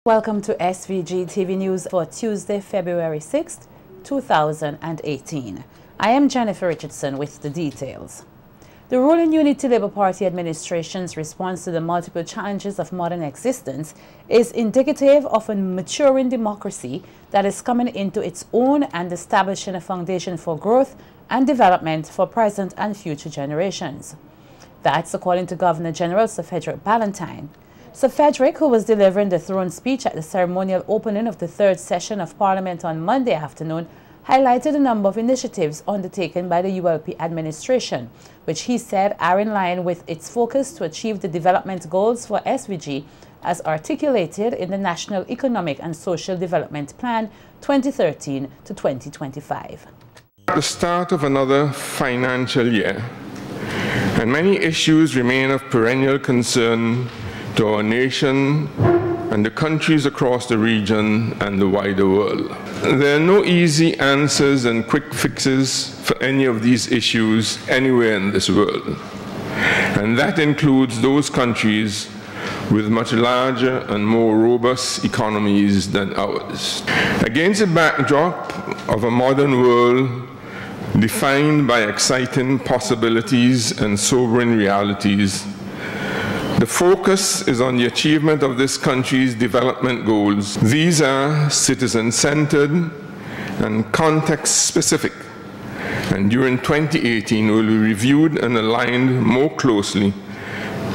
Welcome to SVG-TV News for Tuesday, February 6th, 2018. I am Jennifer Richardson with the details. The ruling Unity Labour Party administration's response to the multiple challenges of modern existence is indicative of a maturing democracy that is coming into its own and establishing a foundation for growth and development for present and future generations. That's according to Governor General Sir Frederick Ballantyne. Sir Frederick, who was delivering the throne speech at the ceremonial opening of the third session of Parliament on Monday afternoon, highlighted a number of initiatives undertaken by the ULP administration, which he said are in line with its focus to achieve the development goals for SVG as articulated in the National Economic and Social Development Plan 2013 to 2025. At the start of another financial year, and many issues remain of perennial concern to our nation and the countries across the region and the wider world. There are no easy answers and quick fixes for any of these issues anywhere in this world. And that includes those countries with much larger and more robust economies than ours. Against a backdrop of a modern world defined by exciting possibilities and sobering realities, the focus is on the achievement of this country's development goals. These are citizen-centered and context-specific, and during 2018 will be reviewed and aligned more closely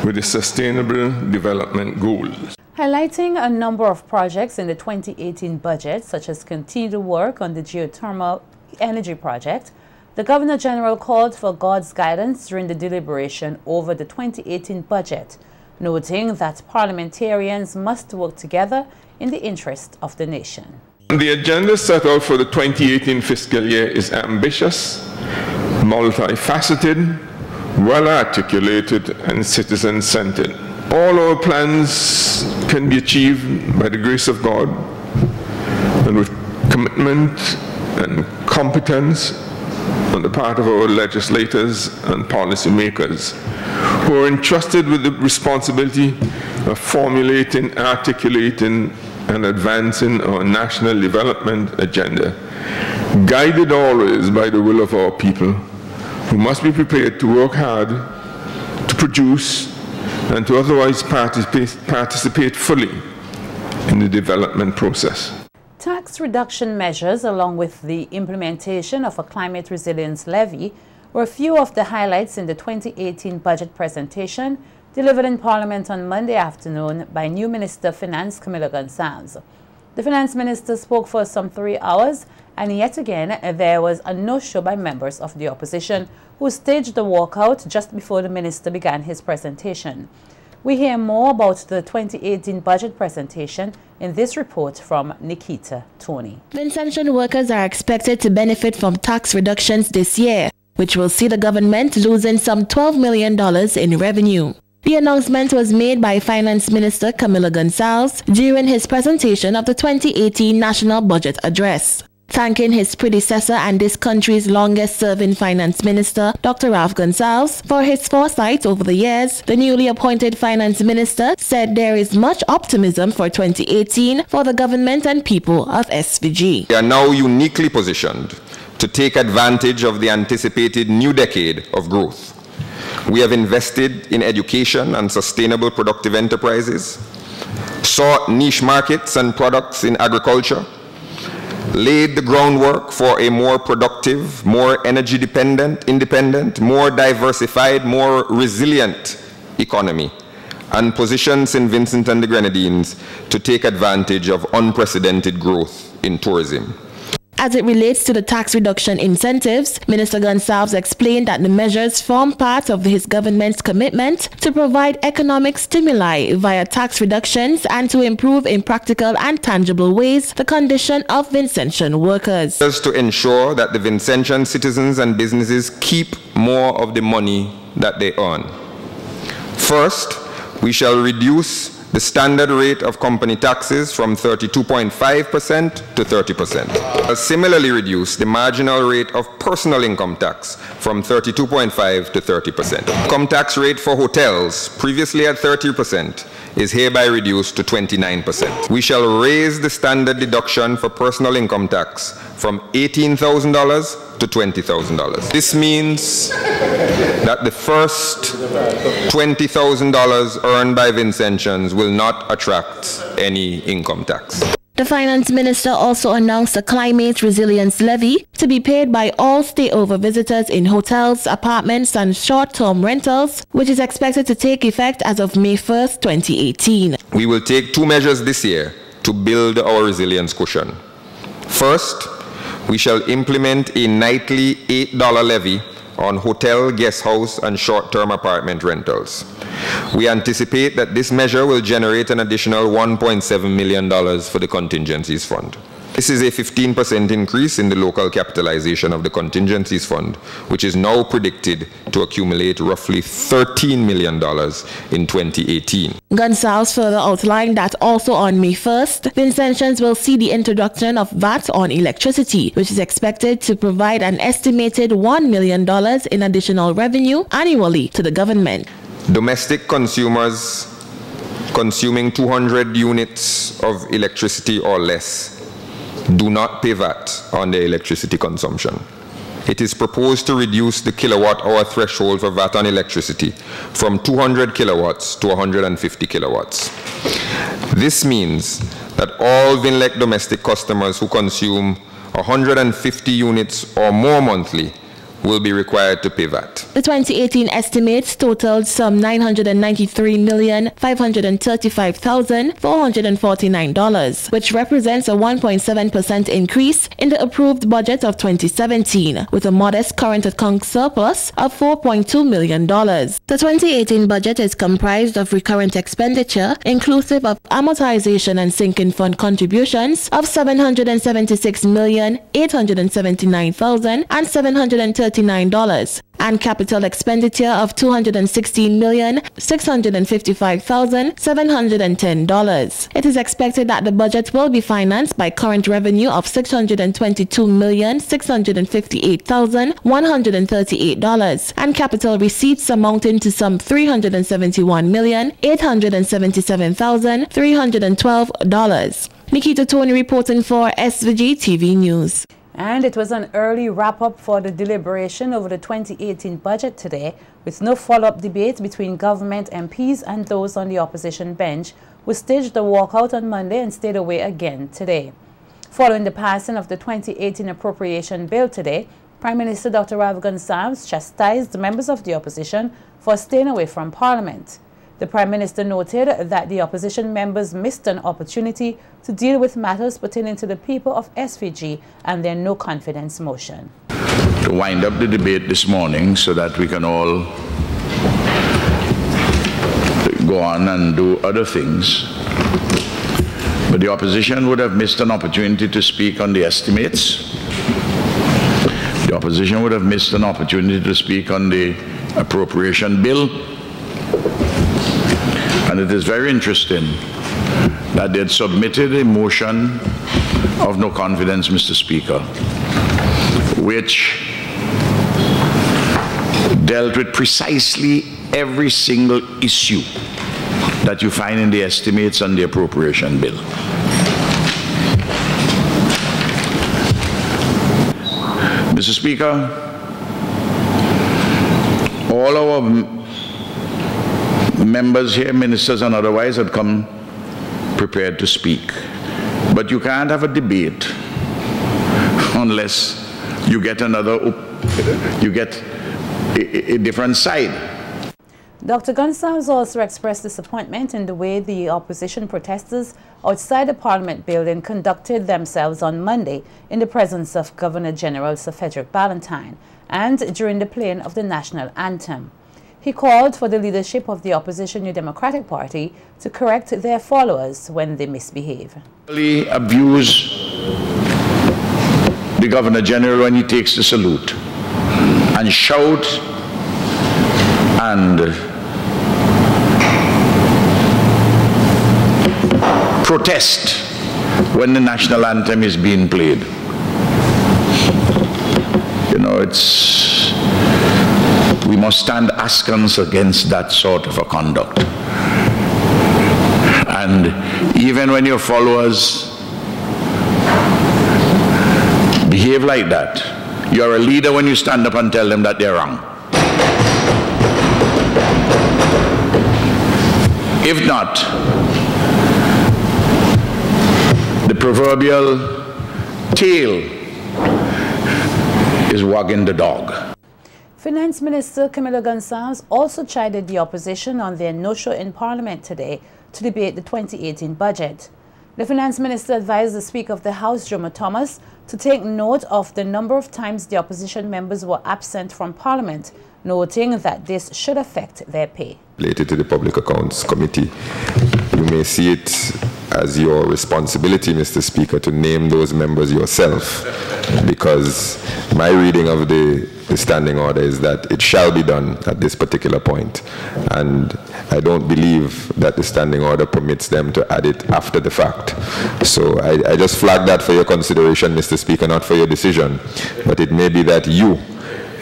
with the Sustainable Development Goals. Highlighting a number of projects in the 2018 budget, such as continued work on the geothermal energy project, the Governor General called for God's guidance during the deliberation over the 2018 budget, noting that parliamentarians must work together in the interest of the nation. The agenda set out for the 2018 fiscal year is ambitious, multifaceted, well-articulated, and citizen-centered. All our plans can be achieved by the grace of God and with commitment and competence on the part of our legislators and policymakers, who are entrusted with the responsibility of formulating, articulating, and advancing our national development agenda, guided always by the will of our people, who must be prepared to work hard, to produce, and to otherwise participate fully in the development process. Tax reduction measures, along with the implementation of a climate resilience levy, were a few of the highlights in the 2018 budget presentation delivered in Parliament on Monday afternoon by new Minister of Finance Camilla Gonsalves. The Finance Minister spoke for some 3 hours, and yet again there was a no-show by members of the opposition who staged the walkout just before the Minister began his presentation. We hear more about the 2018 budget presentation in this report from Nikita Tony. Vincentian workers are expected to benefit from tax reductions this year, which will see the government losing some $12 million in revenue. The announcement was made by Finance Minister Camilla Gonsalves during his presentation of the 2018 National Budget Address. Thanking his predecessor and this country's longest-serving finance minister, Dr. Ralph Gonsalves, for his foresight over the years, the newly appointed finance minister said there is much optimism for 2018 for the government and people of SVG. We are now uniquely positioned to take advantage of the anticipated new decade of growth. We have invested in education and sustainable productive enterprises, sought niche markets and products in agriculture, laid the groundwork for a more productive, more energy independent, more diversified, more resilient economy, and positioned St. Vincent and the Grenadines to take advantage of unprecedented growth in tourism. As it relates to the tax reduction incentives, Minister Gonsalves explained that the measures form part of his government's commitment to provide economic stimuli via tax reductions and to improve in practical and tangible ways the condition of Vincentian workers. Just to ensure that the Vincentian citizens and businesses keep more of the money that they earn. First, we shall reduce the standard rate of company taxes from 32.5% to 30%. Similarly reduce the marginal rate of personal income tax from 32.5% to 30%. Income tax rate for hotels, previously at 30%, is hereby reduced to 29%. We shall raise the standard deduction for personal income tax from $18,000 to $20,000. This means that the first $20,000 earned by Vincentians will not attract any income tax. The Finance Minister also announced a climate resilience levy to be paid by all stayover visitors in hotels, apartments, and short-term rentals, which is expected to take effect as of May 1st, 2018. We will take two measures this year to build our resilience cushion. First, we shall implement a nightly $8 levy on hotel, guest house, and short-term apartment rentals. We anticipate that this measure will generate an additional $1.7 million for the contingencies fund. This is a 15% increase in the local capitalization of the contingencies fund, which is now predicted to accumulate roughly $13 million in 2018. Gonsalves further outlined that also on May 1st, Vincentians will see the introduction of VAT on electricity, which is expected to provide an estimated $1 million in additional revenue annually to the government. Domestic consumers consuming 200 units of electricity or less do not pay VAT on their electricity consumption. It is proposed to reduce the kilowatt-hour threshold for VAT on electricity from 200 kilowatts to 150 kilowatts. This means that all VINLEC domestic customers who consume 150 units or more monthly will be required to pay VAT. The 2018 estimates totaled some $993,535,449, which represents a 1.7% increase in the approved budget of 2017, with a modest current account surplus of $4.2 million. The 2018 budget is comprised of recurrent expenditure, inclusive of amortization and sinking fund contributions of $776,879,739 and capital expenditure of $216,655,710. It is expected that the budget will be financed by current revenue of $622,658,138 and capital receipts amounting to some $371,877,312. Nikita Tony reporting for SVG-TV News. And it was an early wrap-up for the deliberation over the 2018 budget today, with no follow-up debate between government MPs and those on the opposition bench, who staged a walkout on Monday and stayed away again today. Following the passing of the 2018 appropriation bill today, Prime Minister Dr. Rav Gonsalves chastised members of the opposition for staying away from Parliament. The Prime Minister noted that the opposition members missed an opportunity to deal with matters pertaining to the people of SVG and their no-confidence motion. To wind up the debate this morning so that we can all go on and do other things. But the opposition would have missed an opportunity to speak on the estimates. The opposition would have missed an opportunity to speak on the appropriation bill. And it is very interesting that they had submitted a motion of no confidence, Mr. Speaker, which dealt with precisely every single issue that you find in the estimates and the appropriation bill. Mr. Speaker, all our members here, ministers and otherwise, had come prepared to speak. But you can't have a debate unless you get a different side. Dr. Gonsalves also expressed disappointment in the way the opposition protesters outside the Parliament building conducted themselves on Monday in the presence of Governor General Sir Frederick Ballantyne and during the playing of the national anthem. He called for the leadership of the opposition New Democratic Party to correct their followers when they misbehave. Abuse the Governor General when he takes the salute and shout and protest when the national anthem is being played. You know, we must stand askance against that sort of a conduct. And even when your followers behave like that, you're a leader when you stand up and tell them that they're wrong. If not, the proverbial tail is wagging the dog. Finance Minister Camilo Gonsalves also chided the opposition on their no-show in Parliament today to debate the 2018 budget. The Finance Minister advised the Speaker of the House, Jomo Thomas, to take note of the number of times the opposition members were absent from Parliament, noting that this should affect their pay. Related to the Public Accounts Committee, you may see it as your responsibility, Mr. Speaker, to name those members yourself, because my reading of the standing order is that it shall be done at this particular point, and I don't believe that the standing order permits them to add it after the fact. So I just flag that for your consideration, Mr. Speaker, not for your decision, but it may be that you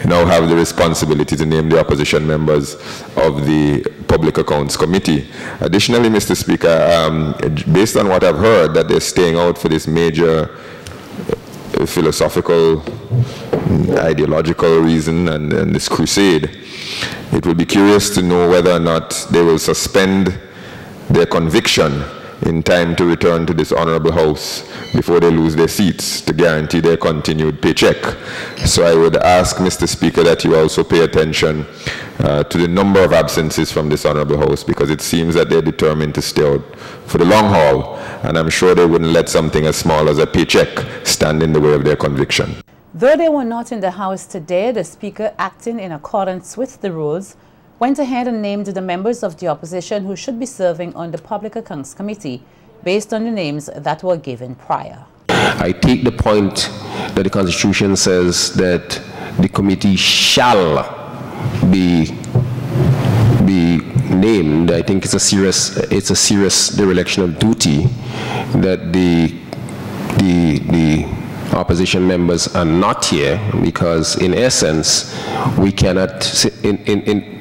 now have the responsibility to name the opposition members of the Public Accounts Committee. Additionally, Mr. Speaker, based on what I've heard, that they're staying out for this major philosophical, ideological reason and this crusade, it will be curious to know whether or not they will suspend their conviction in time to return to this honorable house before they lose their seats to guarantee their continued paycheck. So I would ask, Mr. Speaker, that you also pay attention to the number of absences from this honorable house, because it seems that they're determined to stay out for the long haul, and I'm sure they wouldn't let something as small as a paycheck stand in the way of their conviction. Though they were not in the House today, the Speaker, acting in accordance with the rules, went ahead and named the members of the opposition who should be serving on the Public Accounts Committee based on the names that were given prior. I take the point that the Constitution says that the committee shall be named. I think it's a serious dereliction of duty that the opposition members are not here, because in essence we cannot,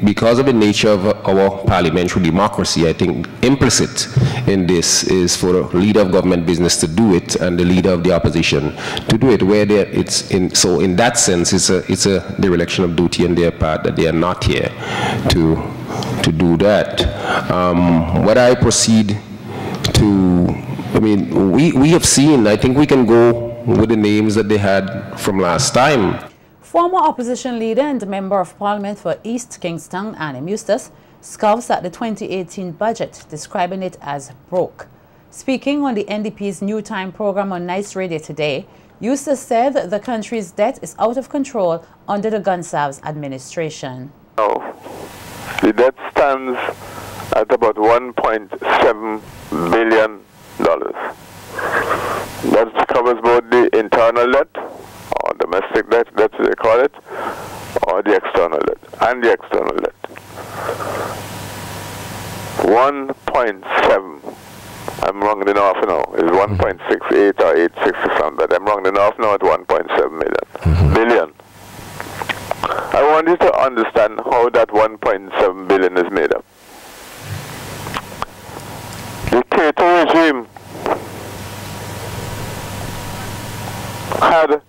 because of the nature of our parliamentary democracy, I think implicit in this is for the leader of government business to do it and the leader of the opposition to do it, where so in that sense it's a dereliction of duty on their part that they are not here to do that. What I proceed to, I mean, we have seen, I think we can go with the names that they had from last time. Former opposition leader and member of Parliament for East Kingston, Annie Eustace, scoffs at the 2018 budget, describing it as broke. Speaking on the NDP's New Time program on Nice Radio today, Eustace said that the country's debt is out of control under the Gonsalves administration. No. The debt stands at about $1.7 billion. That covers both the internal debt, or domestic debt, that's what they call it, or the external debt, and the external debt. 1.7, I'm rounding it off now, is 1.68 or 860 something, but I'm rounding off now at 1.7 billion. I want you to understand how that 1.7 billion is made up. The Cato regime had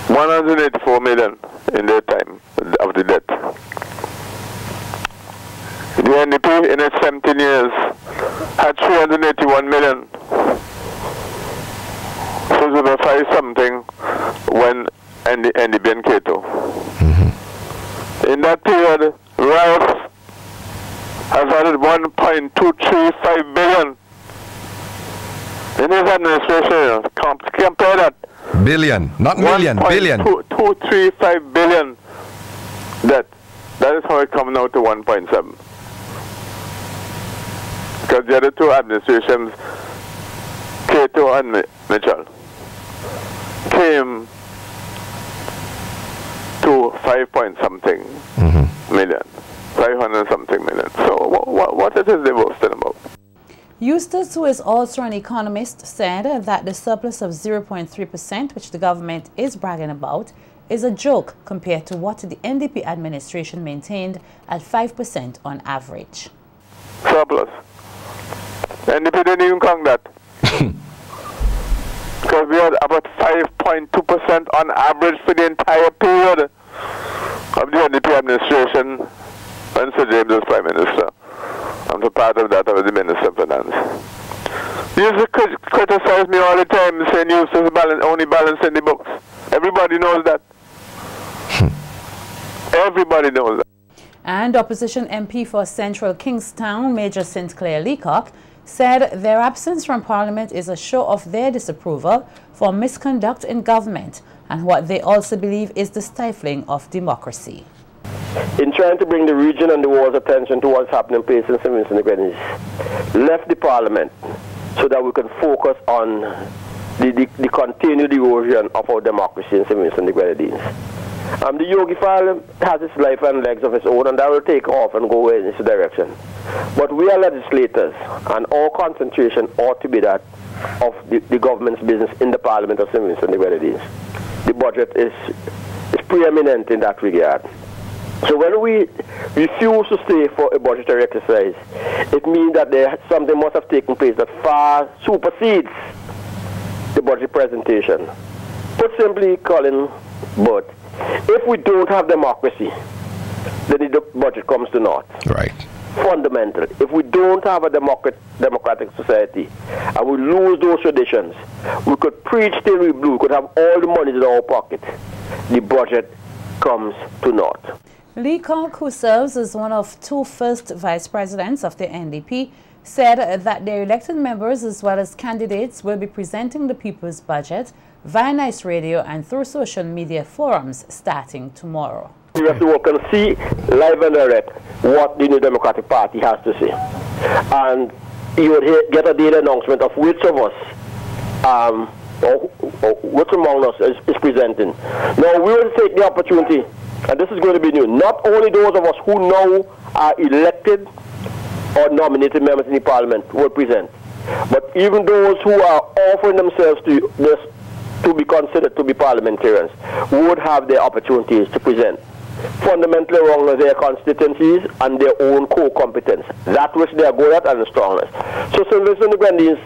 184 million in their time of the debt. The NDP in its 17 years had 381 million. So it was about 5 something when NDP and Cato. In that period, Ralph has added 1.235 billion in his administration. Compare that. Billion, not million, billion. 235 billion debt. That is how it comes out to 1.7. Because the other two administrations, Cato and Mitchell, came to 5 point something million, 500 something million. So what it is they boasting about? Eustace, who is also an economist, said that the surplus of 0.3%, which the government is bragging about, is a joke compared to what the NDP administration maintained at 5% on average. Surplus. NDP didn't even count that. Because we had about 5.2% on average for the entire period of the NDP administration when Sir James was Prime Minister. I'm a part of that. I was the Minister of Finance. They used to criticize me all the time, saying you only balancing the books. Everybody knows that. Everybody knows that. And opposition MP for Central Kingstown, Major St. Clair Leacock, said their absence from Parliament is a show of their disapproval for misconduct in government and what they also believe is the stifling of democracy. In trying to bring the region and the world's attention to what's happening in St. Vincent and the Grenadines, left the Parliament so that we can focus on the continued erosion of our democracy in St. Vincent and the Grenadines. The Yogi file has its life and legs of its own, and that will take off and go in its direction. But we are legislators, and our concentration ought to be that of the government's business in the Parliament of St. Vincent and the Grenadines. The budget is preeminent in that regard. So when we refuse to stay for a budgetary exercise, it means that something must have taken place that far supersedes the budget presentation. Put simply, Colin, but if we don't have democracy, then the budget comes to naught. Right. Fundamental. If we don't have a democratic society and we lose those traditions, we could preach till we blue, we could have all the money in our pocket. The budget comes to naught. Leacock, who serves as one of two first vice presidents of the NDP, said that their elected members as well as candidates will be presenting the people's budget via Nice Radio and through social media forums starting tomorrow. We have to work and see live and direct what the New Democratic Party has to say. And you would get a daily announcement of which of us, or which among us is presenting. Now we will take the opportunity, and this is going to be new, not only those of us who now are elected or nominated members in the Parliament will present, but even those who are offering themselves to be considered to be parliamentarians would have their opportunities to present fundamentally along their constituencies and their own core competence, that which they are good at and strongest. So St. Vincent and the Grenadines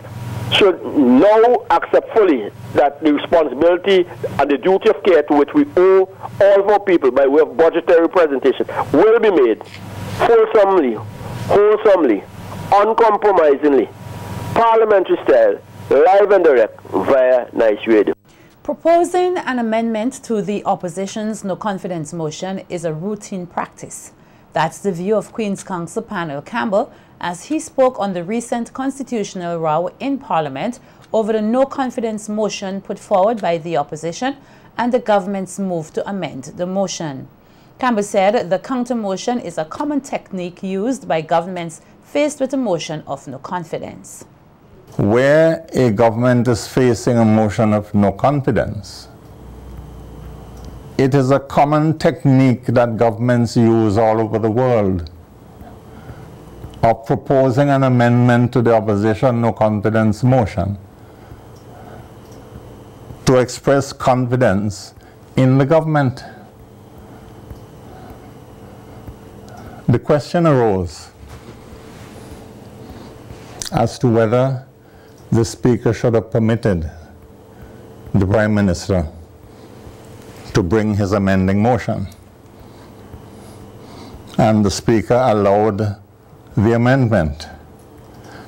should now accept fully that the responsibility and the duty of care to which we owe all of our people by way of budgetary presentation will be made wholesomely, uncompromisingly, parliamentary style, live and direct via Nice Radio. Proposing an amendment to the opposition's no-confidence motion is a routine practice. That's the view of Queen's Counsel Panel Campbell as he spoke on the recent constitutional row in Parliament over the no-confidence motion put forward by the opposition and the government's move to amend the motion. Campbell said the counter-motion is a common technique used by governments faced with a motion of no confidence. Where a government is facing a motion of no confidence, it is a common technique that governments use all over the world of proposing an amendment to the opposition no confidence motion to express confidence in the government. The question arose as to whether the Speaker should have permitted the Prime Minister to bring his amending motion. And the Speaker allowed the amendment.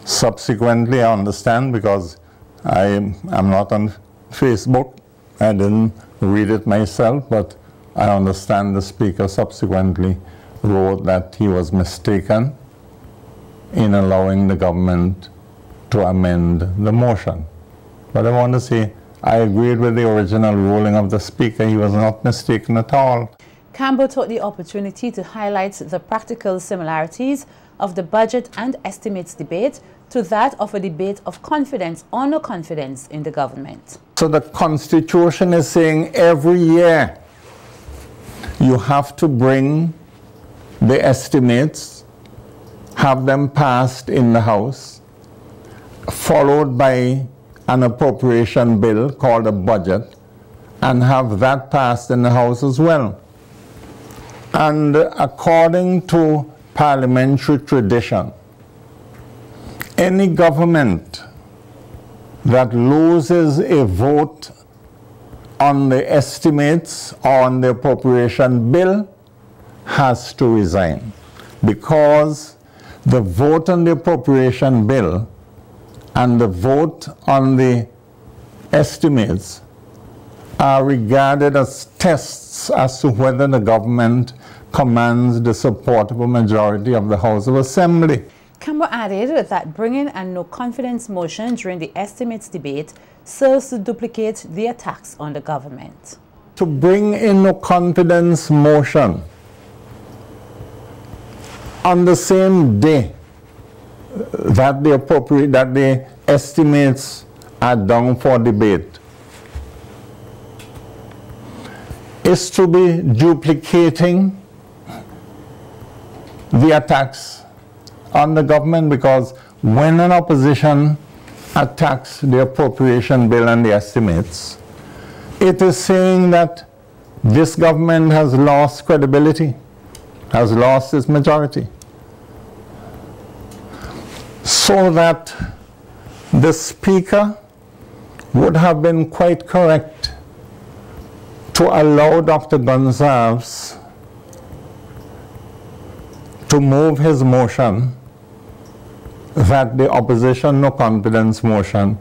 Subsequently, I understand, because I am not on Facebook, I didn't read it myself, but I understand the Speaker subsequently wrote that he was mistaken in allowing the government to amend the motion. But I want to say, I agreed with the original ruling of the Speaker. He was not mistaken at all. Campbell took the opportunity to highlight the practical similarities of the budget and estimates debate to that of a debate of confidence or no confidence in the government. So the Constitution is saying every year you have to bring the estimates, have them passed in the House, followed by an appropriation bill called a budget, and have that passed in the House as well. And according to parliamentary tradition, any government that loses a vote on the estimates or on the appropriation bill has to resign, because the vote on the appropriation bill and the vote on the estimates are regarded as tests as to whether the government commands the support of a majority of the House of Assembly. Campbell added that bringing a no-confidence motion during the estimates debate serves to duplicate the attacks on the government. To bring in no-confidence motion on the same day that the estimates are down for debate is to be duplicating the attacks on the government, because when an opposition attacks the appropriation bill and the estimates, it is saying that this government has lost credibility, has lost its majority. So that the Speaker would have been quite correct to allow Dr. Gonsalves to move his motion that the opposition no confidence motion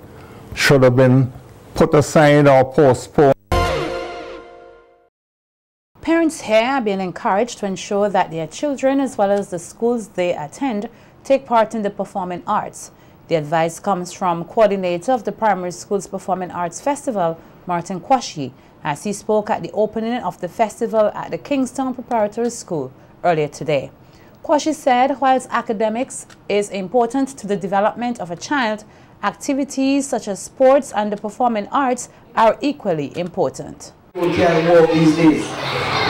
should have been put aside or postponed. Parents here are being encouraged to ensure that their children, as well as the schools they attend, take part in the performing arts. The advice comes from coordinator of the Primary Schools Performing Arts Festival, Martin Kwashi, as he spoke at the opening of the festival at the Kingston Preparatory School earlier today. Kwashi said whilst academics is important to the development of a child, activities such as sports and the performing arts are equally important. People can walk these days.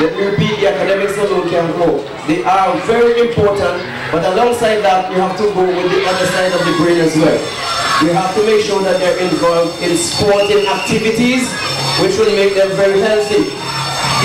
Let me repeat, the academics alone can walk. They are very important, but alongside that, you have to go with the other side of the brain as well. You have to make sure that they're involved in sporting activities, which will make them very healthy.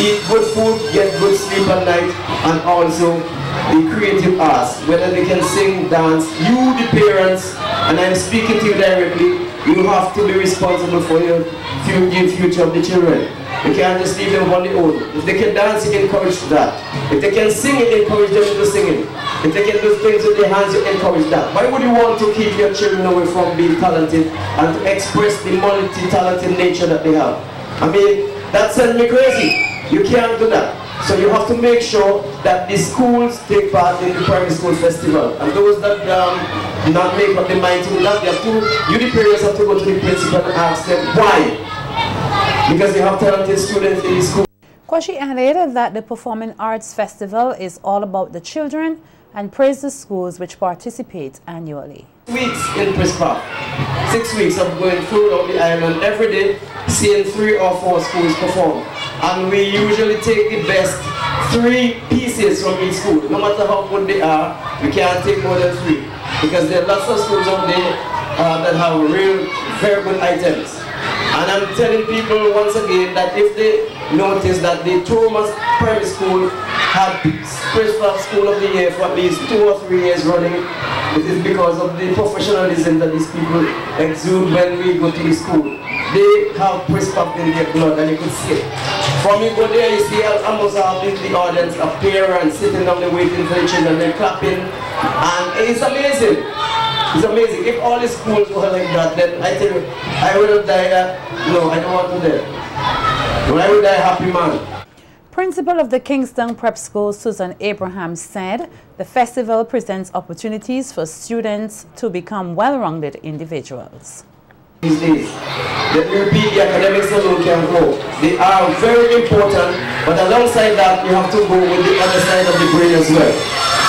Eat good food, get good sleep at night, and also the creative arts, whether they can sing, dance. You, the parents, and I'm speaking to you directly, you have to be responsible for your future of the children. You can't just leave them on their own. If they can dance, you encourage that. If they can sing it, encourage them to sing it. If they can do things with their hands, you encourage that. Why would you want to keep your children away from being talented and to express the multi-talented nature that they have? I mean, that sends me crazy. You can't do that. So you have to make sure that the schools take part in the primary school festival. And those that not make up their mind to that, they have to, you the parents have to go to the principal and ask them why. Because they have talented students in the school. Kwashi added that the Performing Arts Festival is all about the children and praised the schools which participate annually. Weeks in Prespa. 6 weeks of going throughout the island every day, seeing 3 or 4 schools perform. And we usually take the best 3 pieces from each school. No matter how good they are, we can't take more than 3. Because there are lots of schools out there that have real, very good items. And I'm telling people once again that if they notice that the Thomas Primary School had Prespa School of the Year for at least 2 or 3 years running, it is because of the professionalism that these people exude when we go to the school. They have Prespa in their blood, and you could see it. From you go there, you see almost half the audience, a parents sitting down there waiting for the children, they're clapping, and it's amazing. It's amazing. If all the schools were like that, then I tell you, I would have died. No, I don't want to die. But I would die a happy man. Principal of the Kingston Prep School, Susan Abraham, said the festival presents opportunities for students to become well-rounded individuals. These days, let me repeat, the academics alone can go. They are very important, but alongside that, you have to go with the other side of the brain as well.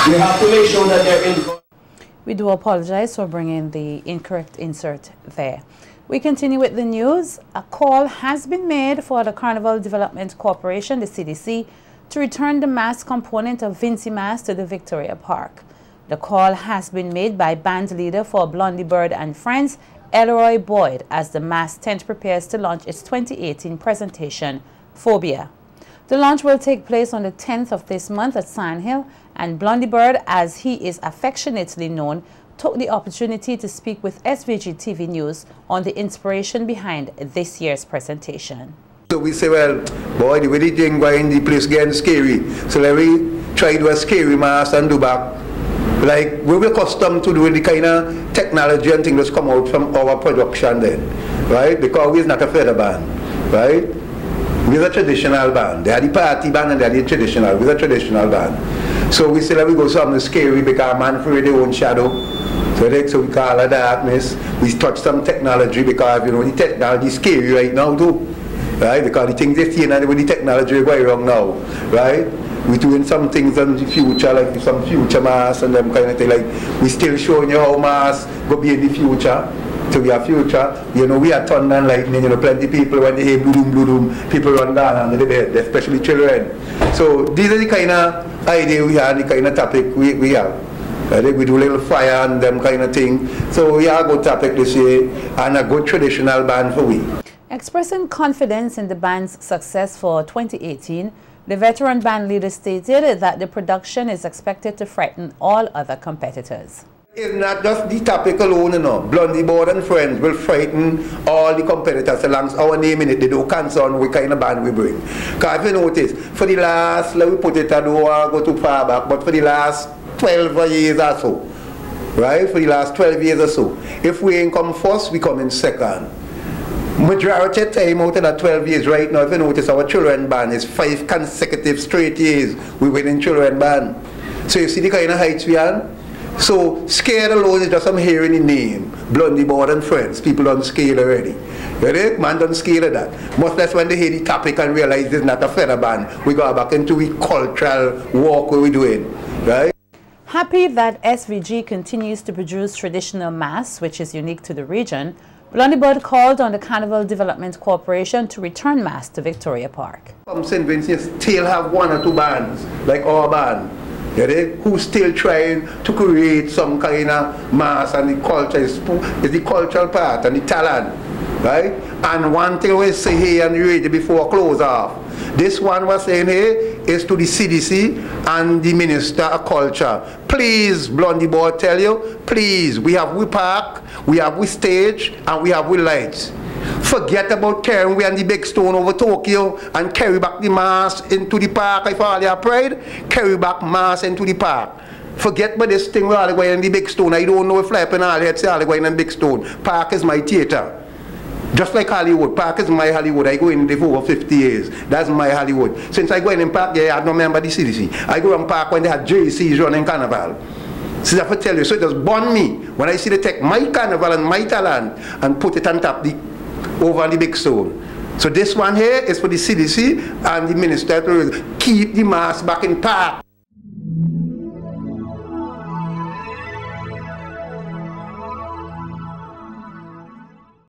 You have to make sure that they're involved. We do apologize for bringing the incorrect insert there. We continue with the news. A call has been made for the Carnival Development Corporation, the CDC, to return the mass component of Vincy Mass to the Victoria Park. The call has been made by band leader for Blondie Bird and Friends, Elroy Boyd, as the mass tent prepares to launch its 2018 presentation, Phobia. The launch will take place on the 10th of this month at Sandhill, and Blondie Bird, as he is affectionately known, took the opportunity to speak with SVG-TV News on the inspiration behind this year's presentation. So we say, well, boy, the way the thing going, the place getting scary. So let me try to do a scary mask and do back. Like we were accustomed to doing the kind of technology and things that's come out from our production then, right? Because we're not a feather band, right? We're a traditional band. They are the party band and they are the traditional. We're a traditional band. So we say that we go something scary because man afraid their own shadow. So we call it darkness. We touch some technology because you know the technology is scary right now too, right? Because the things they see and with the technology is going wrong now, right? We're doing some things in the future, like some future mass and them kind of thing. Like we still showing you how mass go be in the future. So we have future. You know, we are thunder and lightning. You know, plenty of people when they hear blue doom, people run down under the bed, especially children. So these are the kind of idea we have, the kind of topic we have. I think we do a little fire and them kind of thing. So we are a good topic this year and a good traditional band for we. Expressing confidence in the band's success for 2018, the veteran band leader stated that the production is expected to frighten all other competitors. It's not just the topic alone, you know. Blondie Bird and Friends will frighten all the competitors along our name in it. They don't concern what kind of band we bring. Because if you notice, for the last, let me put it, I don't want to go too far back, but for the last 12 years or so, right? For the last 12 years or so, if we ain't come first, we come in second. Majority of time out of that 12 years right now, if you notice, our children band is 5 consecutive straight years we win in children band. So you see the kind of heights we are. So scared alone is just I'm hearing the name, Blondie Bird and Friends. People don't scale already. Ready? Man don't scale of that. Much less when they hear the topic and realize it's not a feather band. We go back into the cultural walk where we're doing, right? Happy that SVG continues to produce traditional mass, which is unique to the region, Blondie Bird called on the Carnival Development Corporation to return mass to Victoria Park. From St. Vincent still have 1 or 2 bands, like our band, who still trying to create some kind of mass, and the culture is the cultural part and the talent, right? And one thing we say here and read it before I close off. This one was saying here is to the CDC and the Minister of Culture. Please, Blondie Bird tell you, please, we have we park, we have we stage, and we have we lights. Forget about carrying we and the big stone over Tokyo and carry back the mass into the park. If all your pride, carry back mass into the park. Forget about this thing we're all going in the big stone. I don't know if flipping all heads all going in the big stone. Park is my theater. Just like Hollywood, Park is my Hollywood. I go in there for over 50 years. That's my Hollywood. Since I go in Park, yeah, I don't remember the CDC. I go in Park when they had JCs running Carnival. So I have to tell you, so it just burn me when I see they take my Carnival and my talent and put it on top over the big stone. So this one here is for the CDC and the Minister to keep the mass back in Park.